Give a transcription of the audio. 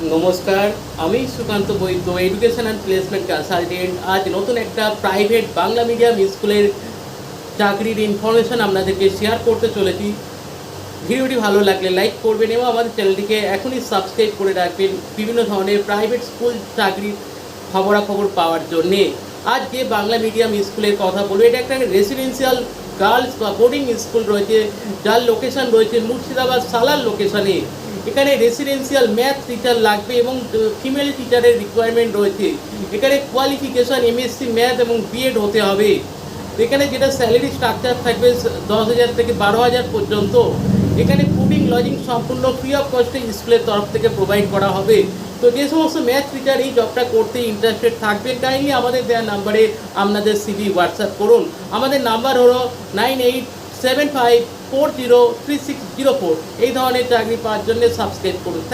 নমস্কার, আমি সুকান্ত বৈদ্য, education and placement consultant. আজ নতুন একটা প্রাইভেট বাংলা মিডিয়াম স্কুলের চাকরির ইনফরমেশন আপনাদেরকে শেয়ার করতে চলেছি। ভিডিওটি ভালো লাগলে লাইক করবেন এবং আমাদের চ্যানেলটিকে এখনই সাবস্ক্রাইব করে রাখবেন বিভিন্ন ধরনের প্রাইভেট স্কুল চাকরির খবরাখবর পাওয়ার জন্যে। আজ যে বাংলা মিডিয়াম স্কুলের কথা বলবো, এটা একটা রেসিডেন্সিয়াল গার্লস বা বোর্ডিং স্কুল রয়েছে, যার লোকেশন রয়েছে মুর্শিদাবাদ সালার লোকেশনে। এখানে রেসিডেন্সিয়াল ম্যাথ টিচার লাগবে এবং ফিমেল টিচারের রিকোয়ারমেন্ট রয়েছে। এখানে কোয়ালিফিকেশান এমএসসি ম্যাথ এবং বিএড হতে হবে। এখানে যেটা স্যালারি স্ট্রাকচার থাকবে 10,000 থেকে 12,000 পর্যন্ত। এখানে ফুডিং লজিং সম্পূর্ণ ফ্রি অফ কস্টে স্কুলের তরফ থেকে প্রোভাইড করা হবে। তো যে সমস্ত ম্যাথ টিচার এই জবটা করতে ইন্টারেস্টেড থাকবেন, কাইন্ডলি আমাদের দেওয়া নাম্বারে আপনাদের সিভি হোয়াটসঅ্যাপ করুন। আমাদের নাম্বার হলো 9875403604। এই ধরনের চাকরি পাওয়ার জন্য সাবস্ক্রাইব করুন।